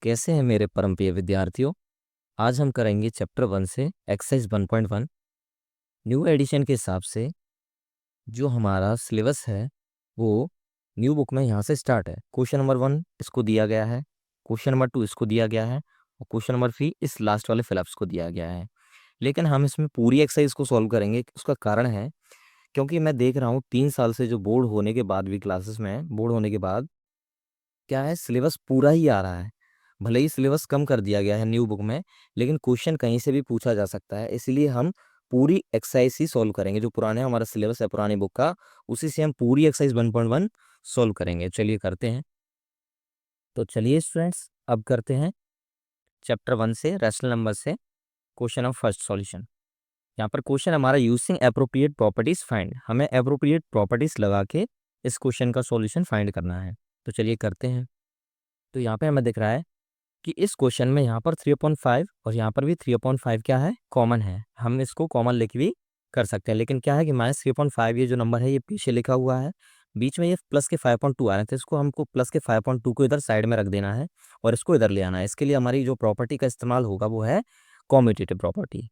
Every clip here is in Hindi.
कैसे हैं मेरे परमप्रिय विद्यार्थियों। आज हम करेंगे चैप्टर 1 से एक्सरसाइज 1.1 न्यू एडिशन के हिसाब से। जो हमारा सिलेबस है वो न्यू बुक में यहाँ से स्टार्ट है। क्वेश्चन नंबर 1 इसको दिया गया है, क्वेश्चन नंबर 2 इसको दिया गया है और क्वेश्चन नंबर 3 इस लास्ट वाले फिलअप्स को दिया गया है। लेकिन हम इसमें पूरी एक्सरसाइज को सॉल्व करेंगे। उसका कारण है क्योंकि मैं देख रहा हूँ 3 साल से जो बोर्ड होने के बाद भी क्लासेस में बोर्ड होने के बाद क्या है, सिलेबस पूरा ही आ रहा है। भले ही सिलेबस कम कर दिया गया है न्यू बुक में, लेकिन क्वेश्चन कहीं से भी पूछा जा सकता है। इसलिए हम पूरी एक्सरसाइज ही सॉल्व करेंगे। जो पुराने हमारा सिलेबस है पुरानी बुक का, उसी से हम पूरी एक्सरसाइज 1.1 सॉल्व करेंगे। चलिए करते हैं। तो चलिए स्टूडेंट्स, अब करते हैं चैप्टर 1 से रैशनल नंबर से क्वेश्चन ऑफ फर्स्ट सॉल्यूशन। यहाँ पर क्वेश्चन हमारा यूजिंग एप्रोप्रिएट प्रॉपर्टीज फाइंड, हमें एप्रोप्रिएट प्रॉपर्टीज लगा के इस क्वेश्चन का सॉल्यूशन फाइंड करना है। तो चलिए करते हैं। तो यहाँ पे हमें दिख रहा है कि इस क्वेश्चन में यहाँ पर 3/5 और यहाँ पर भी 3/5 क्या है, कॉमन है। हम इसको कॉमन लेके भी कर सकते हैं, लेकिन क्या है कि -3/5 ये जो नंबर है ये पीछे लिखा हुआ है, बीच में ये प्लस के 5.2 आ रहे थे। इसको हमको प्लस के 5.2 को इधर साइड में रख देना है और इसको इधर ले आना है। इसके लिए हमारी जो प्रॉपर्टी का इस्तेमाल होगा वो है कॉम्यूटेटिव प्रॉपर्टी।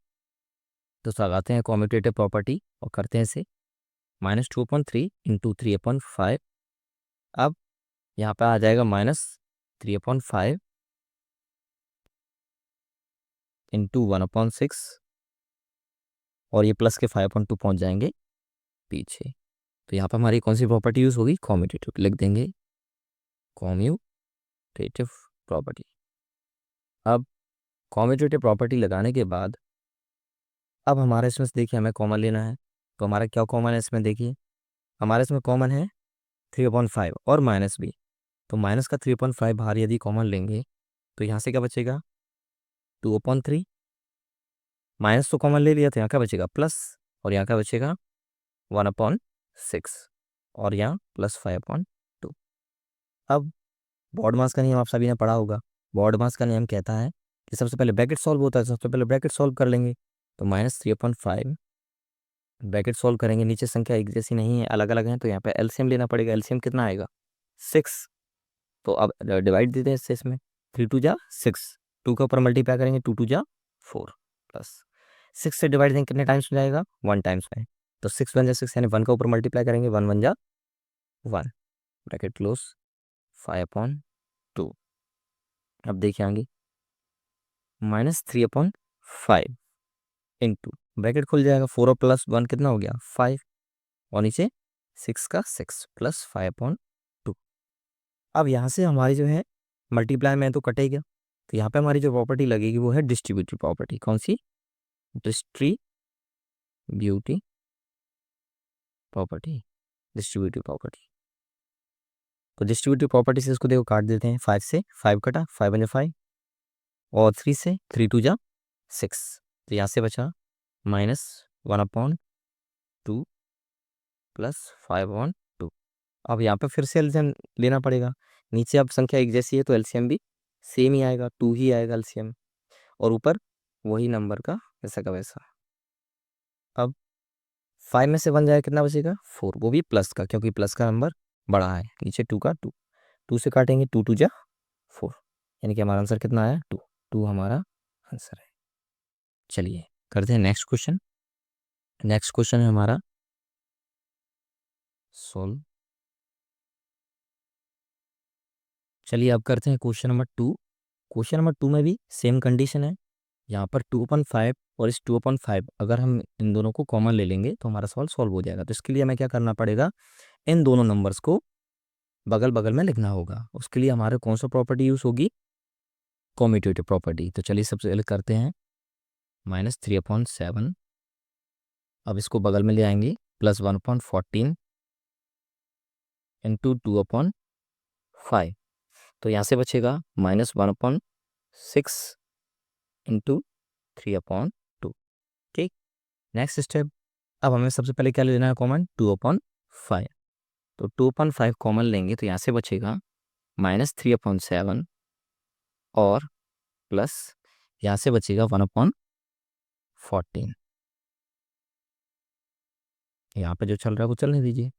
तो लगाते हैं कॉम्यूटेटिव प्रॉपर्टी और करते हैं इसे -2/3 इंटू 3/5। अब यहाँ पे आ जाएगा -3/5 इंटू 1/6 और ये प्लस के 5.2 पहुंच जाएंगे पीछे। तो यहाँ पर हमारी कौन सी प्रॉपर्टी यूज होगी, कॉम्यूटेटिव लिख देंगे, कॉम्यूटेटिव प्रॉपर्टी। अब कॉम्यूटेटिव प्रॉपर्टी लगाने के बाद अब हमारा इसमें से देखिए हमें कॉमन लेना है। तो हमारा क्या कॉमन है इसमें, देखिए हमारे इसमें कॉमन है 3/5 और माइनस भी। तो माइनस का 3/5 बाहर यदि कॉमन लेंगे तो यहाँ से क्या बचेगा, 2/3। माइनस तो कॉमन ले लिया तो यहाँ क्या बचेगा, प्लस, और यहाँ क्या बचेगा 1/6 और यहाँ +5/2। अब बॉड मास का नियम आप सभी ने पढ़ा होगा। बॉड मास का नियम कहता है कि सबसे पहले ब्रैकेट सॉल्व होता है, सबसे पहले ब्रैकेट सॉल्व कर लेंगे। तो -3/5 ब्रैकेट सॉल्व करेंगे, नीचे संख्या एक जैसी नहीं है, अलग अलग है, तो यहाँ पे एलसीएम लेना पड़ेगा। एलसीएम कितना आएगा, 6। तो अब डिवाइड देते हैं इससे, इसमें 3 2 6, 2 के ऊपर मल्टीप्लाई करेंगे, 2 2 4 प्लस 6 से डिवाइड देंगे कितने टाइम्स में जाएगा, 1 टाइम्स में। तो 6 1 6 यानी 1 का ऊपर मल्टीप्लाई करेंगे, 1 1 1 ब्रैकेट क्लोज 5/2। अब देखिए आगे -3/5 इंटू ब्रैकेट खुल जाएगा, 4 और +1 कितना हो गया 5 और नीचे 6 का 6 प्लस 5/2। अब यहाँ से हमारी जो है मल्टीप्लाई में तो कटेगा, तो यहाँ पे हमारी जो प्रॉपर्टी लगेगी वो है डिस्ट्रीब्यूटिव प्रॉपर्टी। कौन सी, डिस्ट्रीब्यूटिव प्रॉपर्टी, डिस्ट्रीब्यूटिव प्रॉपर्टी। तो डिस्ट्रीब्यूटिव प्रॉपर्टी से इसको देखो काट देते हैं, 5 से 5 कटा, 5 1 5 और 3 से 3 2 6। तो यहाँ से बचा -1/2 प्लस 5/2। अब यहाँ पे फिर से एलसीएम लेना पड़ेगा। नीचे अब संख्या एक जैसी है तो एलसीएम भी सेम ही आएगा, 2 ही आएगा एलसीएम, और ऊपर वही नंबर का वैसा का वैसा। अब 5 में से 1 जाएगा, कितना बचेगा 4, वो भी प्लस का, क्योंकि प्लस का नंबर बड़ा है। नीचे 2 का 2, 2 से काटेंगे 2 2 4, यानी कि हमारा आंसर कितना आया 2, 2 हमारा आंसर है। चलिए करते हैं नेक्स्ट क्वेश्चन। नेक्स्ट क्वेश्चन है हमारा सोल्व। चलिए अब करते हैं क्वेश्चन नंबर 2। क्वेश्चन नंबर 2 में भी सेम कंडीशन है। यहाँ पर 2/5 और इस 2/5 अगर हम इन दोनों को कॉमन ले लेंगे तो हमारा सवाल सॉल्व हो जाएगा। तो इसके लिए हमें क्या करना पड़ेगा, इन दोनों नंबर्स को बगल बगल में लिखना होगा। उसके लिए हमारे कौन सा प्रॉपर्टी यूज होगी, कॉम्यूटेटिव प्रॉपर्टी। तो चलिए सबसे पहले करते हैं -3/7। अब इसको बगल में ले आएंगे, +1/14 इंटू 2/5। तो यहाँ से बचेगा -1/6 इंटू 3/2। ठीक, नेक्स्ट स्टेप। अब हमें सबसे पहले क्या लेना है कॉमन, 2/5। तो 2/5 कॉमन लेंगे तो यहाँ से बचेगा -3/7 और प्लस यहाँ से बचेगा 1/14। यहाँ पे जो चल रहा है वो चलने दीजिए।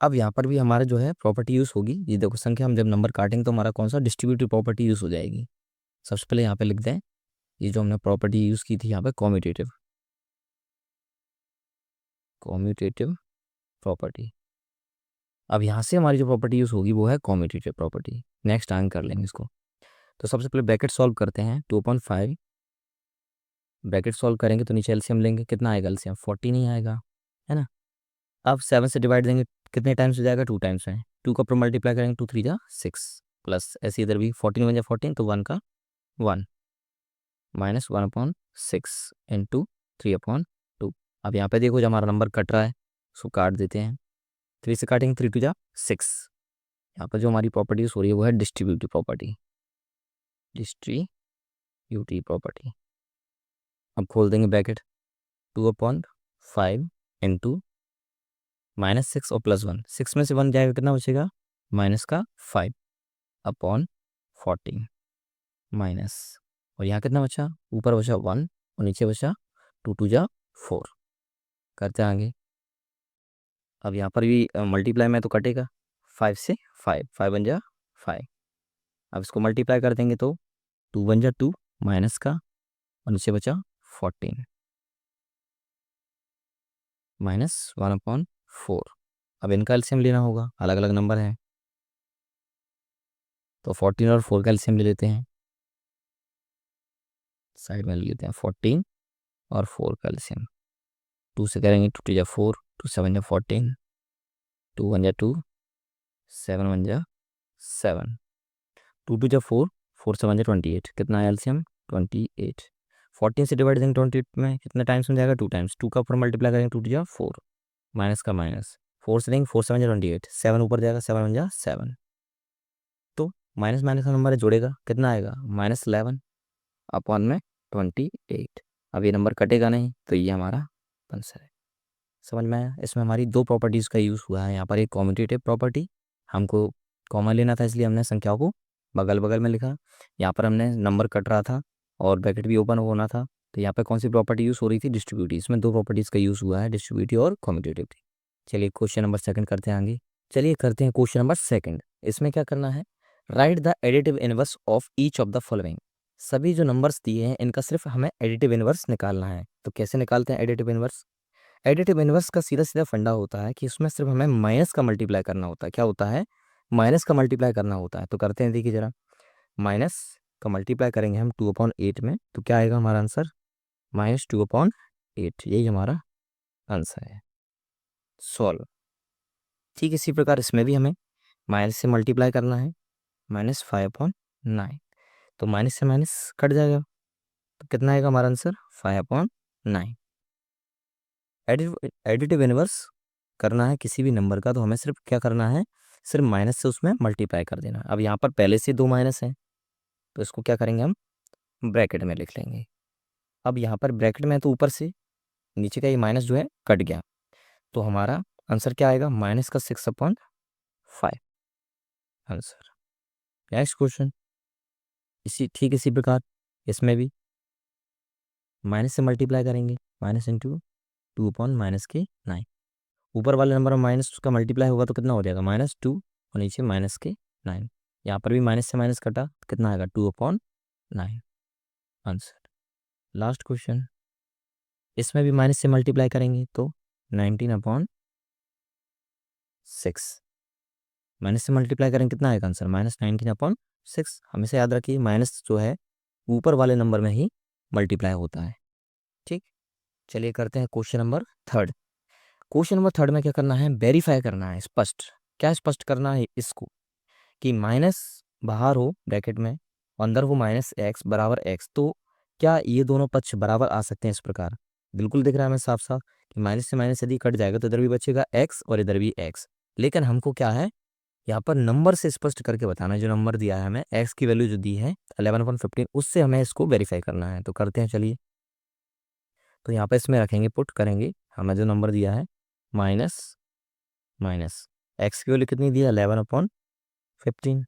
अब यहाँ पर भी हमारा जो है प्रॉपर्टी यूज़ होगी। ये देखो संख्या हम जब नंबर काटेंगे तो हमारा कौन सा डिस्ट्रीब्यूटिव प्रॉपर्टी यूज़ हो जाएगी। सबसे पहले यहाँ पे लिख दें ये जो हमने प्रॉपर्टी यूज़ की थी यहाँ पे कॉम्यूटेटिव प्रॉपर्टी। अब यहाँ से हमारी जो प्रॉपर्टी यूज़ होगी वो है कॉम्यूटेटिव प्रॉपर्टी। नेक्स्ट आगे कर लेंगे इसको। तो सबसे पहले ब्रैकेट सॉल्व करते हैं। 2.5 ब्रैकेट सॉल्व करेंगे तो नीचे एलसीएम लेंगे, कितना आएगा एलसीएम 14 ही आएगा, है ना। अब 7 से डिवाइड देंगे, कितने टाइम्स हो जाएगा 2 टाइम्स है। 2 का ऊपर मल्टीप्लाई करेंगे 2 3 जा 6 प्लस ऐसे इधर भी 14 1 जा 14 तो 1 का 1 माइनस 1/6 इंटू 3/2। अब यहाँ पे देखो जब हमारा नंबर कट रहा है उसको काट देते हैं। 3 से काटेंगे 3 2 जा 6। यहाँ पर जो हमारी प्रॉपर्टी हो रही है वो है डिस्ट्रीब्यूटिव प्रॉपर्टी। अब खोल देंगे ब्रैकेट 2/5 इंटू -6 और +1, 6 में से 1 जाएगा कितना बचेगा -5 अपॉन 14 माइनस, और यहाँ कितना बचा, ऊपर बचा 1 और नीचे बचा 2 2 जा 4। करते हैं आगे। अब यहाँ पर भी मल्टीप्लाई में तो कटेगा 5 से 5 1 जा 5। अब इसको मल्टीप्लाई कर देंगे तो 2 1 जा 2 माइनस का और नीचे बचा 14 -1/4। अब इनका एलसीएम लेना होगा, अलग अलग नंबर है तो 14 और 4 का एलसीएम ले लेते हैं। साइड में ले लेते हैं 14 और 4 का एलसीएम। 2 से करेंगे 2 2 जा 4, 2 7 जा 14, 2 1 जा 2, 7 1 जा 7, 2 2 जा 4, 4 7 जा 28, कितना है एलसीएम 28। 14 से डिवाइड देंगे 28 में कितने टाइम्स में जाएगा 2 टाइम्स, 2 का ऊपर मल्टीप्लाई करेंगे 2 2 जा 4 माइनस का माइनस, 4 से देंगे 4 7 जा 28, 7 ऊपर जाएगा 7 1 जा 7, तो माइनस माइनस का नंबर जोड़ेगा कितना आएगा -11 अपॉन में 28। अब ये नंबर कटेगा नहीं तो ये हमारा आंसर है। समझ में आया। इसमें हमारी दो प्रॉपर्टीज़ का यूज़ हुआ है। यहाँ पर एक कॉम्यूटेटिव प्रॉपर्टी, हमको कॉमन लेना था इसलिए हमने संख्याओं को बगल बगल में लिखा। यहाँ पर हमने नंबर कट रहा था और ब्रैकेट भी ओपन होना था, तो यहाँ पर कौन सी प्रॉपर्टी यूज़ हो रही थी, डिस्ट्रीब्यूटिव। इसमें दो प्रॉपर्टीज़ का यूज़ हुआ है, डिस्ट्रीब्यूटिव और कॉम्यूटेटिव। चलिए क्वेश्चन नंबर सेकंड करते हैं आगे। चलिए करते हैं क्वेश्चन नंबर सेकंड। इसमें क्या करना है, right the additive inverse of each of the following. सभी जो नंबर्स दिए हैं इनका सिर्फ हमें एडिटिव इनवर्स निकालना है। तो कैसे निकालते हैं एडिटिव इनवर्स। एडिटिव इनवर्स का सीधा सीधा फंडा होता है कि उसमें सिर्फ हमें माइनस का मल्टीप्लाई करना होता है। क्या होता है, माइनस का मल्टीप्लाई करना होता है। तो करते हैं, देखिए जरा, माइनस का मल्टीप्लाई करेंगे हम 2/8 में, तो क्या आएगा हमारा आंसर -2/8। यही हमारा आंसर है, सॉल्व। ठीक इसी प्रकार इसमें भी हमें माइनस से मल्टीप्लाई करना है, -5/9, तो माइनस से माइनस कट जाएगा तो कितना आएगा हमारा आंसर 5/9। एडिटिव इनवर्स करना है किसी भी नंबर का तो हमें सिर्फ क्या करना है, सिर्फ माइनस से उसमें मल्टीप्लाई कर देना। अब यहाँ पर पहले से 2 माइनस है तो इसको क्या करेंगे हम ब्रैकेट में लिख लेंगे। अब यहाँ पर ब्रैकेट में तो ऊपर से नीचे का ये माइनस जो है कट गया, तो हमारा आंसर क्या आएगा -6/5 आंसर। नेक्स्ट क्वेश्चन इसी प्रकार इसमें भी माइनस से मल्टीप्लाई करेंगे, माइनस इंटू 2/-9। ऊपर वाले नंबर में माइनस का मल्टीप्लाई होगा तो कितना हो जाएगा -2 और नीचे -9। यहाँ पर भी माइनस से माइनस कटा तो कितना आएगा 2/9 आंसर। लास्ट क्वेश्चन इसमें भी माइनस से मल्टीप्लाई करेंगे तो 19/6। माइनस से मल्टीप्लाई करेंगे कितना आएगा आंसर -19/6। हमेशा याद रखिए माइनस जो है ऊपर वाले नंबर में ही मल्टीप्लाई होता है। ठीक, चलिए करते हैं question number third. Question number third में क्या करना है, वेरीफाई करना है, स्पष्ट। क्या स्पष्ट करना है इसको, कि माइनस बाहर हो ब्रैकेट में और अंदर हो -x बराबर x, तो क्या ये दोनों पक्ष बराबर आ सकते हैं। इस प्रकार बिल्कुल दिख रहा है हमें साफ साफ कि माइनस से माइनस यदि कट जाएगा तो इधर भी बचेगा x और इधर भी x। लेकिन हमको क्या है यहाँ पर नंबर से स्पष्ट करके बताना है। जो नंबर दिया है हमें x की वैल्यू जो दी है 11/15, उससे हमें इसको वेरीफाई करना है। तो करते हैं चलिए। तो यहाँ पर इसमें रखेंगे, पुट करेंगे, हमें जो नंबर दिया है माइनस x की वैल्यू कितनी दिया 11/15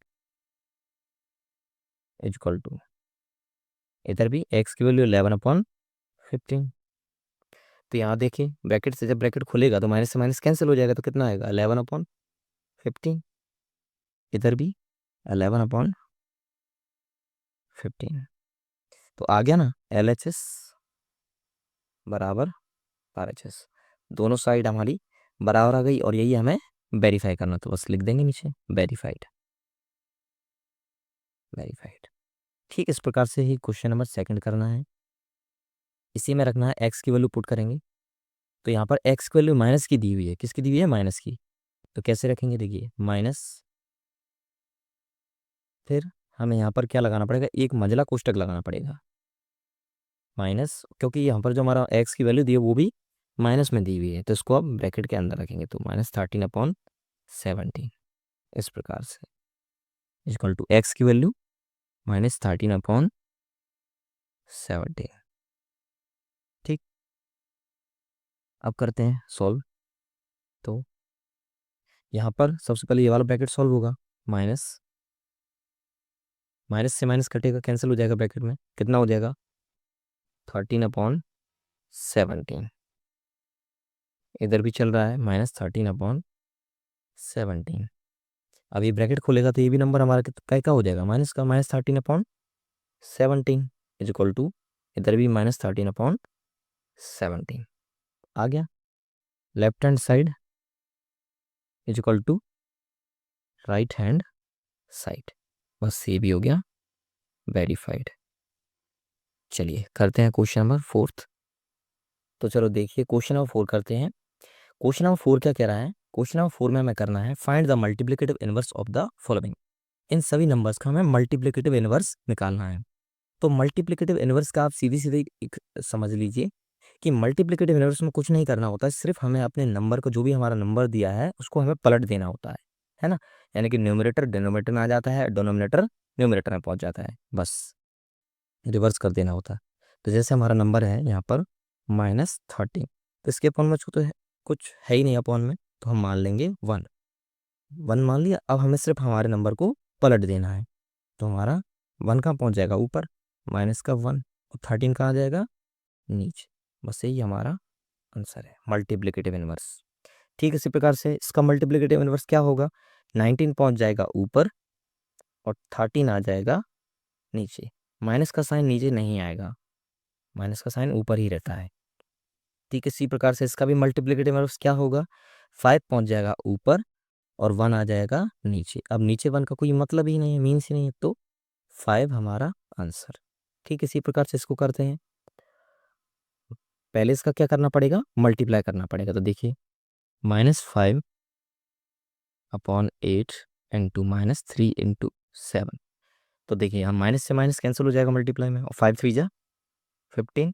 इक्वल टू, इधर भी x की वैल्यू 11/15। तो यहाँ देखिए ब्रैकेट से जब ब्रैकेट खुलेगा तो माइनस से माइनस कैंसिल हो जाएगा तो कितना आएगा 11/15। 15, इधर भी 11/15। तो आ गया ना LHS बराबर RHS, दोनों साइड हमारी बराबर आ गई और यही हमें वेरीफाई करना, तो बस लिख देंगे नीचे वेरीफाइड। वेरीफाइड। ठीक, इस प्रकार से ही क्वेश्चन नंबर सेकंड करना है। इसी में रखना है एक्स की वैल्यू पुट करेंगे, तो यहाँ पर एक्स की वैल्यू माइनस की दी हुई है, किसकी दी हुई है, माइनस की। तो कैसे रखेंगे, देखिए माइनस, फिर हमें यहाँ पर क्या लगाना पड़ेगा, एक मंझला कोष्टक लगाना पड़ेगा माइनस, क्योंकि यहाँ पर जो हमारा एक्स की वैल्यू दी है वो भी माइनस में दी हुई है, तो इसको अब ब्रैकेट के अंदर रखेंगे, तो -13/17 इस प्रकार से इक्वल टू एक्स की वैल्यू -13/17। ठीक, अब करते हैं सॉल्व। तो यहाँ पर सबसे पहले ये वाला ब्रैकेट सॉल्व होगा, माइनस माइनस से माइनस कटेगा, कैंसिल हो जाएगा, ब्रैकेट में कितना हो जाएगा 13/17। इधर भी चल रहा है -13/17। अब ये ब्रैकेट खोलेगा तो ये भी नंबर हमारा क्या हो जाएगा, माइनस का, -13/17 इज इक्वल टू इधर भी -13/17 आ गया। Left hand side is equal to right hand side, बस ये भी हो गया वेरीफाइड। चलिए करते हैं क्वेश्चन नंबर फोर्थ। तो चलो देखिए क्वेश्चन नंबर 4 करते हैं। क्वेश्चन नंबर 4 क्या कह रहा है, क्वेश्चन नंबर 4 में हमें करना है find the multiplicative inverse of the following. इन सभी नंबर्स का हमें मल्टीप्लिकेटिव इनवर्स निकालना है। तो मल्टीप्लिकेटिव इनवर्स का आप सीधी सीधी एक समझ लीजिए कि मल्टीप्लिकेटिव इनवर्स में कुछ नहीं करना होता है, सिर्फ हमें अपने नंबर को, जो भी हमारा नंबर दिया है उसको हमें पलट देना होता है ना। यानी कि न्यूमरेटर डिनोमिनेटर में आ जाता है, डिनोमिनेटर न्यूमरेटर में पहुंच जाता है, बस रिवर्स कर देना होता है। तो जैसे हमारा नंबर है यहाँ पर -13, तो इसके अपॉन में कुछ है ही नहीं अपॉन में, तो हम मान लेंगे 1 मान लिया। अब हमें सिर्फ हमारे नंबर को पलट देना है, तो हमारा 1 कहाँ पहुँच जाएगा, ऊपर, माइनस का 1, और 13 कहाँ आ जाएगा, नीचे। बस यही हमारा आंसर है, मल्टीप्लिकेटिव इनवर्स। ठीक, इसी प्रकार से इसका मल्टीप्लिकेटिव इनवर्स क्या होगा, 19 पहुँच जाएगा ऊपर और 13 आ जाएगा नीचे। माइनस का साइन नीचे नहीं आएगा, माइनस का साइन ऊपर ही रहता है। ठीक, इसी प्रकार से इसका भी मल्टीप्लिकेटिव इनवर्स क्या होगा, 5 पहुँच जाएगा ऊपर और 1 आ जाएगा नीचे। अब नीचे 1 का कोई मतलब ही नहीं है, मीन्स ही नहीं है, तो 5 हमारा आंसर। ठीक, इसी प्रकार से इसको करते हैं। पहले इसका क्या करना पड़ेगा, मल्टीप्लाई करना पड़ेगा। तो देखिए -5/8 इंटू -3 इंटू 7। तो देखिए हम माइनस से माइनस कैंसिल हो जाएगा मल्टीप्लाई में, और 5 3 जा 15,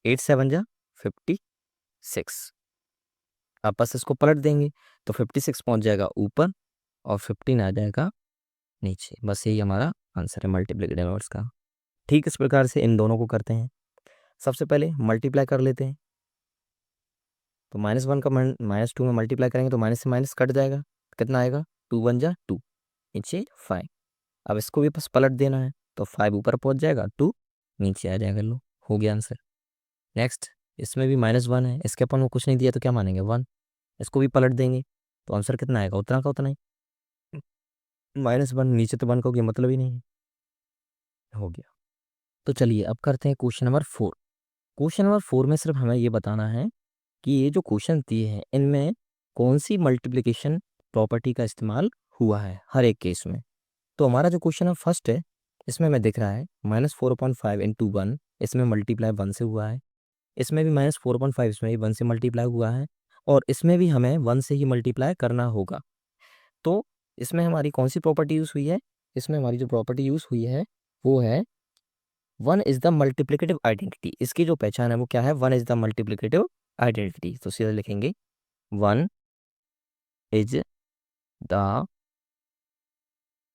8 7 जा 56। आप बस इसको पलट देंगे तो 56 पहुंच जाएगा ऊपर और 15 आ जाएगा नीचे। बस यही हमारा आंसर है मल्टीप्लिकेटिव इनवर्स का। ठीक, इस प्रकार से इन दोनों को करते हैं। सबसे पहले मल्टीप्लाई कर लेते हैं, तो -1 का -2 में मल्टीप्लाई करेंगे तो माइनस से माइनस कट जाएगा, कितना आएगा, 2 1 जा 2, नीचे 5। अब इसको भी बस पलट देना है, तो 5 ऊपर पहुंच जाएगा, 2 नीचे आ जाएगा। लो, हो गया आंसर। नेक्स्ट, इसमें भी -1 है, इसके अपन को कुछ नहीं दिया तो क्या मानेंगे, 1। इसको भी पलट देंगे तो आंसर कितना आएगा, उतना का उतना ही, -1 नीचे, तो 1 का कोई मतलब ही नहीं है, हो गया। तो चलिए अब करते हैं क्वेश्चन नंबर 4। क्वेश्चन नंबर 4 में सिर्फ हमें ये बताना है कि ये जो क्वेश्चन दिए हैं इनमें कौन सी मल्टीप्लिकेशन प्रॉपर्टी का इस्तेमाल हुआ है हर एक केस में। तो हमारा जो क्वेश्चन है फर्स्ट है, इसमें हमें दिख रहा है -4/5 इंटू 1, इसमें मल्टीप्लाई 1 से हुआ है। इसमें भी -4/5, इसमें भी 1 से मल्टीप्लाई हुआ है, और इसमें भी हमें 1 से ही मल्टीप्लाई करना होगा। तो इसमें हमारी कौन सी प्रॉपर्टी यूज़ हुई है, इसमें हमारी जो प्रॉपर्टी यूज़ हुई है वो है 1 इज़ द मल्टीप्लिकेटिव आइडेंटिटी। इसकी जो पहचान है वो क्या है, 1 इज़ द मल्टीप्लिकेटिव आइडेंटिटी। तो सीधा लिखेंगे 1 is the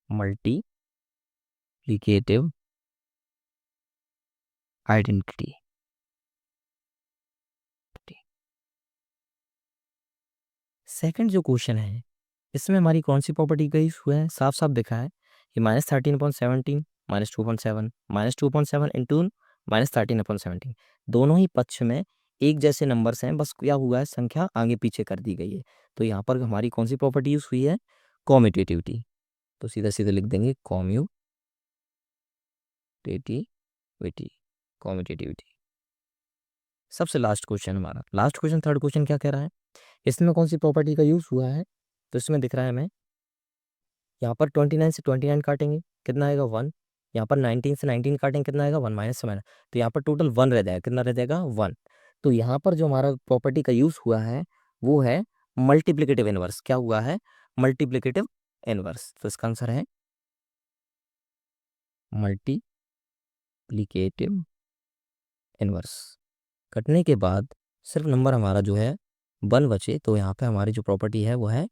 multiplicative identity. Second जो क्वेश्चन है इसमें हमारी कौन सी प्रॉपर्टी का यूज हुआ है, साफ साफ दिखा है कि -13/17 -2/7 -2/7 इंटू -13/17, दोनों ही पक्ष में एक जैसे नंबर्स हैं, बस क्या हुआ है, संख्या आगे पीछे कर दी गई है। तो यहाँ पर हमारी कौन सी प्रॉपर्टी यूज हुई है, कॉम्यूटेटिविटी। तो सीधा सीधा लिख देंगे कॉम्यूटेटिविटी, कॉम्यूटेटिविटी। सबसे लास्ट क्वेश्चन हमारा, लास्ट क्वेश्चन, थर्ड क्वेश्चन क्या कह रहा है, इसमें कौन सी प्रॉपर्टी का यूज हुआ है। तो इसमें दिख रहा है हमें, यहाँ पर 29 से 29 काटेंगे, कितना आएगा 1। यहाँ पर 19 से 19 काटेंगे, कितना आएगा 1, माइनस से माइनस, तो यहाँ पर टोटल 1 रह जाएगा, कितना रह जाएगा 1। तो यहाँ पर जो हमारा प्रॉपर्टी का यूज हुआ है वो है मल्टीप्लिकेटिव इनवर्स। क्या हुआ है, मल्टीप्लिकेटिव इनवर्स। तो इसका आंसर है मल्टीप्लिकेटिव इनवर्स। कटने के बाद सिर्फ नंबर हमारा जो है 1 बचे, तो यहाँ पे हमारी जो प्रॉपर्टी है वो है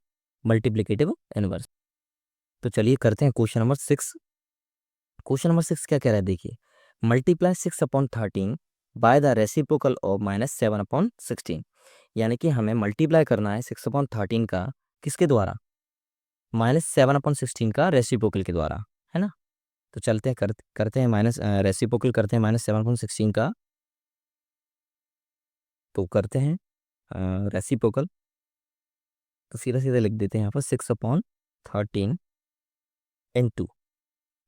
मल्टीप्लिकेटिव इनवर्स। तो चलिए करते हैं क्वेश्चन नंबर 6। क्वेश्चन नंबर 6 क्या कह रहा है, देखिए, multiply 6/13 by the reciprocal of -7/16। यानी कि हमें मल्टीप्लाई करना है 6/13 का किसके द्वारा, -7/16 का रेसिप्रोकल के द्वारा, है ना। तो चलते हैं करते हैं रेसिप्रोकल करते हैं -7/16 का। तो करते हैं रेसिप्रोकल। तो सीधा सीधा लिख देते हैं यहाँ पर 6/13 ×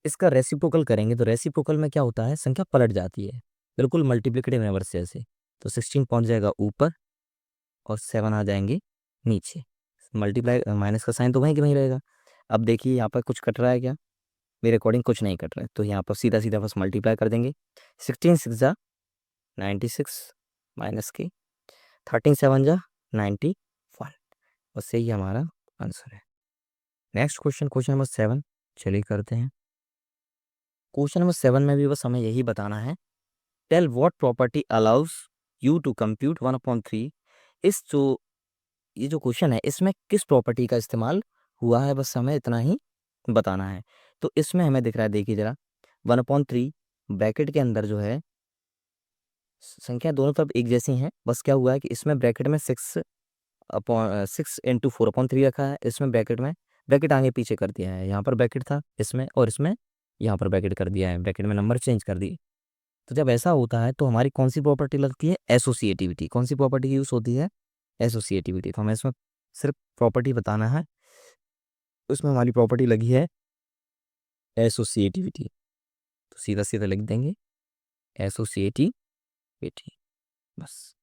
इसका रेसिप्रोकल करेंगे, तो रेसिप्रोकल में क्या होता है, संख्या पलट जाती है, बिल्कुल मल्टीप्लिकेटिव इनवर्स जैसे। तो 16 पहुंच जाएगा ऊपर और 7 आ जाएंगे नीचे। मल्टीप्लाई माइनस का साइन तो वहीं के वहीं रहेगा। अब देखिए यहाँ पर कुछ कट रहा है क्या, मेरे अकॉर्डिंग कुछ नहीं कट रहा है, तो यहाँ पर सीधा सीधा बस मल्टीप्लाई कर देंगे। 16 6 जा 96 माइनस के 13 7 जा 91, बस यही हमारा आंसर है। नेक्स्ट क्वेश्चन, क्वेश्चन नंबर 7, चलिए करते हैं। क्वेश्चन नंबर 7 में भी बस हमें यही बताना है, tell what property allows you to compute 1/3। इस जो ये जो क्वेश्चन है इसमें किस प्रॉपर्टी का इस्तेमाल हुआ है, बस हमें इतना ही बताना है। तो इसमें हमें दिख रहा है, देखिए जरा, 1/3 ब्रैकेट के अंदर जो है संख्या दोनों तरफ एक जैसी हैं, बस क्या हुआ है कि इसमें ब्रैकेट में 6 × 4/3 रखा है, इसमें ब्रैकेट में ब्रैकेट आगे पीछे कर दिया है, यहाँ पर ब्रैकेट था इसमें और इसमें यहाँ पर ब्रैकेट कर दिया है, ब्रैकेट में नंबर चेंज कर दिए। तो जब ऐसा होता है तो हमारी कौन सी प्रॉपर्टी लगती है, एसोसिएटिविटी। कौन सी प्रॉपर्टी यूज होती है, एसोसिएटिविटी। तो हमें इसमें सिर्फ प्रॉपर्टी बताना है, उसमें हमारी प्रॉपर्टी लगी है एसोसिएटिविटी। तो सीधा सीधा लिख देंगे एसोसिएटिविटी, बस।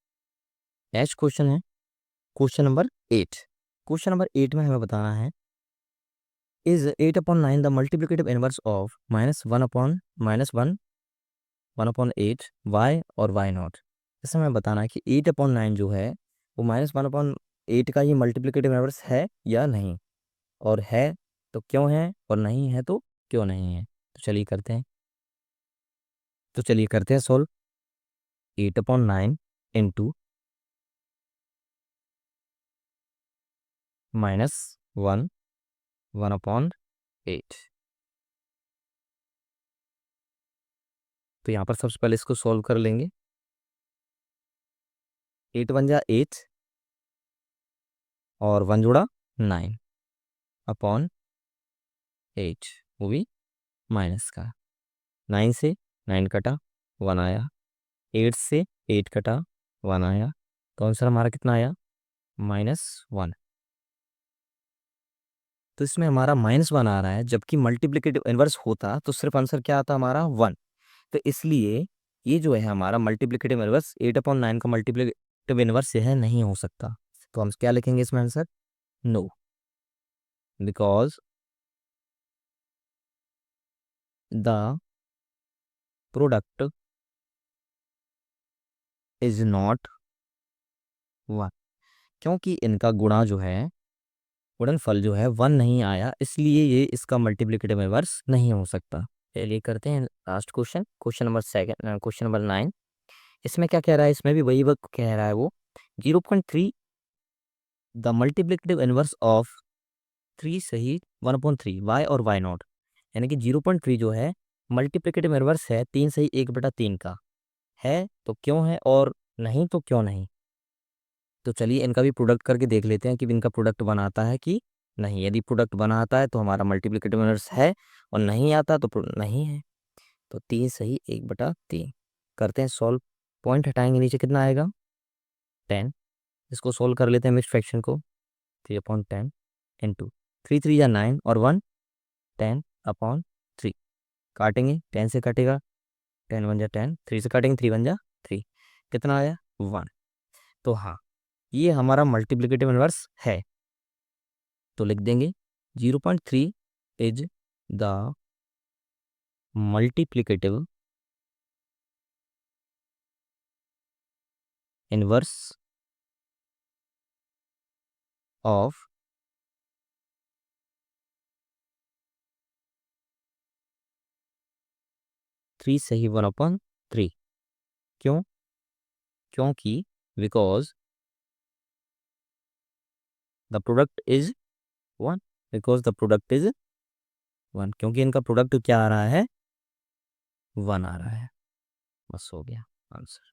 नेक्स्ट क्वेश्चन है क्वेश्चन नंबर 8। क्वेश्चन नंबर 8 में हमें बताना है, is 8/9 the multiplicative inverse of -1/8 why और वाई नॉट। इसमें हमें बताना है कि 8/9 जो है वो -1/8 का ही मल्टीप्लिकेटिव इनवर्स है या नहीं, और है तो क्यों है, और नहीं है तो क्यों नहीं है। तो चलिए करते हैं सोल्व। 8/9 × -1 1/8। तो यहाँ पर सबसे पहले इसको सॉल्व कर लेंगे। 8 1 जा 8 और 1 जोड़ा 9/8, वो भी माइनस का। 9 से 9 कटा 1 आया, 8 से 8 कटा 1 आया, तो आंसर हमारा कितना आया, -1। तो इसमें हमारा -1 आ रहा है, जबकि मल्टीप्लिकेटिव इनवर्स होता तो सिर्फ आंसर क्या आता हमारा 1। तो इसलिए ये जो है हमारा मल्टीप्लिकेटिव इनवर्स 8/9 का मल्टीप्लिकेटिव इनवर्स यह नहीं हो सकता। तो हम क्या लिखेंगे इसमें answer, no, because the product is not 1। क्योंकि इनका गुणा जो है, गुणनफल जो है 1 नहीं आया, इसलिए ये इसका मल्टीप्लिकेटिव इनवर्स नहीं हो सकता। चलिए करते हैं last question, question number 2, question number 9। इसमें क्या कह रहा है, इसमें भी वही वक्त कह रहा है वो, 0.3 द मल्टीप्लिकेटिव इनवर्स ऑफ 3 सही 1/3 वाई और वाई नॉट। यानी कि 0.3 जो है मल्टीप्लिकेटिव इनवर्स है 3 सही 1/3 का, है तो क्यों है, और नहीं तो क्यों नहीं। तो चलिए इनका भी प्रोडक्ट करके देख लेते हैं कि इनका प्रोडक्ट बनाता है कि नहीं। यदि प्रोडक्ट बनाता है तो हमारा मल्टीप्लिकेटिव इनवर्स है, और नहीं आता तो नहीं है। तो 3 सही 1/3 करते हैं सॉल्व। पॉइंट हटाएंगे नीचे, कितना आएगा 10। इसको सोल्व कर लेते हैं मिक्स फ्रैक्शन को। 3/10 इंटू 3 3 या 9 और 1 10/3। काटेंगे, 10 से कटेगा, 10 1 जा 10, 3 से काटेंगे, 3 1 जा 3, कितना आया 1। तो हाँ, ये हमारा मल्टीप्लिकेटिव इनवर्स है। तो लिख देंगे 0.3 is the multiplicative inverse of 3 से ही 1/3। क्यों? क्योंकि because the product is 1, because the product is 1, क्योंकि इनका प्रोडक्ट क्या आ रहा है, 1 आ रहा है। बस हो गया आंसर।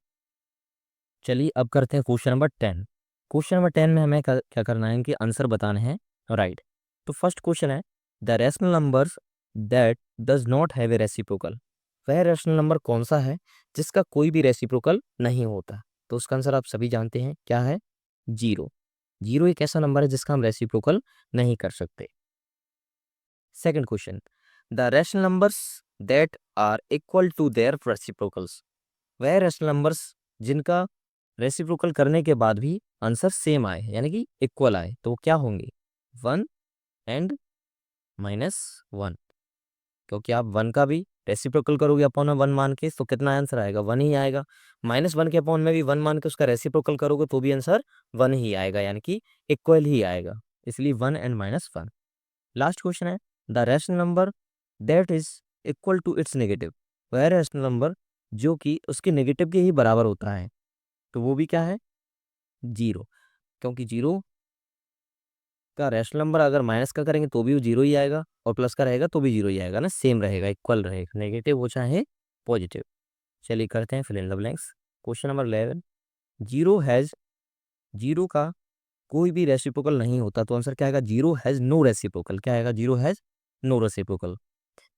चलिए अब करते हैं क्वेश्चन नंबर 10। क्वेश्चन नंबर 10 में हमें क्या करना है कि आंसर बताने हैं, राइट। तो फर्स्ट क्वेश्चन है the rational numbers that does not have a reciprocal. वह रैशनल नंबर कौन सा है जिसका कोई भी रेसिप्रोकल नहीं होता। तो उसका आंसर आप सभी जानते हैं, क्या है, 0। 0 एक ऐसा नंबर है जिसका हम रेसिप्रोकल नहीं कर सकते। Second question the rational numbers that are equal to their reciprocals. वह रैशनल नंबर्स जिनका रेसिप्रोकल करने के बाद भी आंसर सेम आए, यानी कि इक्वल आए, तो क्या होंगे, 1 एंड -1। क्योंकि आप 1 का भी रेसिप्रोकल करोगे अपॉन में 1 मान के, तो कितना आंसर आएगा, 1 ही आएगा। -1 के अपॉन में भी 1 मान के उसका रेसिप्रोकल करोगे तो भी आंसर 1 ही आएगा, यानी कि इक्वल ही आएगा। इसलिए 1 एंड -1। लास्ट क्वेश्चन है the rational number that is equal to its negative. वह रैशनल नंबर जो कि उसके नेगेटिव के ही बराबर होता है, तो वो भी क्या है, 0। क्योंकि 0 का रैशनल नंबर अगर माइनस का करेंगे तो भी वो 0 ही आएगा, और प्लस का रहेगा तो भी 0 ही आएगा ना, सेम रहेगा, इक्वल रहेगा, नेगेटिव हो चाहे पॉजिटिव। चलिए करते हैं fill in the blanks. Question number 11 zero has, 0 का कोई भी रेसिप्रोकल नहीं होता, तो आंसर क्या आएगा, 0 हैज नो रेसिप्रोकल। क्या आएगा, 0 has no reciprocal.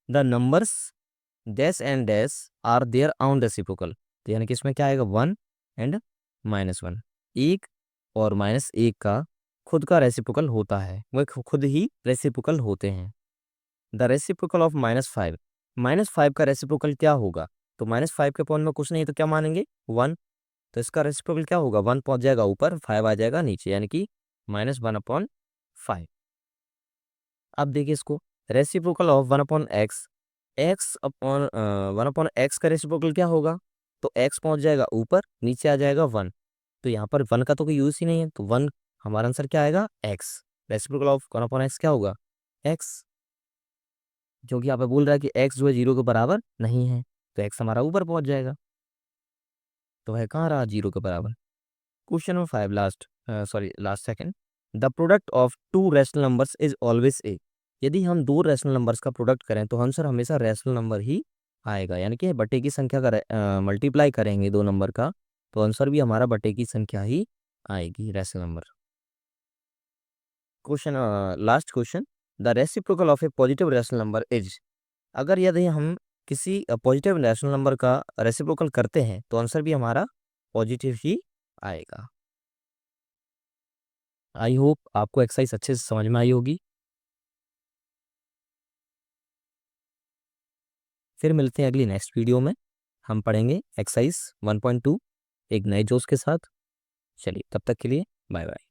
The numbers dash and dash are their own reciprocal. तो यानी कि इसमें क्या आएगा, 1 एंड -1। 1 और -1 का खुद का रेसिप्रोकल होता है, वह खुद ही रेसिप्रोकल होते हैं। द रेसिप्रोकल ऑफ -5, -5 का रेसिप्रोकल क्या होगा, तो -5 के पॉइंट में कुछ नहीं तो क्या मानेंगे, 1। तो इसका रेसिप्रोकल क्या होगा, 1 पहुंच जाएगा ऊपर, 5 आ जाएगा नीचे, यानी कि -1/5। अब देखिए इसको, reciprocal of 1/x, x upon 1/x का रेसिप्रोकल क्या होगा, तो x पहुंच जाएगा ऊपर, नीचे आ जाएगा 1। तो यहाँ पर 1 का तो कोई यूज ही नहीं है, तो 1 हमारा आंसर क्या आएगा, x। रेसिप्रोकल ऑफ 1/x क्या होगा, x। क्योंकि यहाँ पे बोल रहा है कि x जो है 0 के बराबर नहीं है, तो x हमारा ऊपर पहुंच जाएगा, तो वह कहाँ रहा, 0 के बराबर। Question number 5 last, sorry last second. The product of to rational numbers is always a. यदि हम दो रैशनल नंबर्स का प्रोडक्ट करें तो आंसर हमेशा रैशनल नंबर ही आएगा, यानी कि बटे की संख्या का मल्टीप्लाई करेंगे दो नंबर का, तो आंसर भी हमारा बटे की संख्या ही आएगी, rational number. Question last question the reciprocal of A positive rational number is. अगर यदि हम किसी पॉजिटिव रैशनल नंबर का रेसिप्रोकल करते हैं तो आंसर भी हमारा पॉजिटिव ही आएगा। आई होप आपको एक्सरसाइज अच्छे से समझ में आई होगी। फिर मिलते हैं अगली नेक्स्ट वीडियो में, हम पढ़ेंगे एक्सरसाइज 1.2 एक नए जोश के साथ। चलिए तब तक के लिए बाय बाय।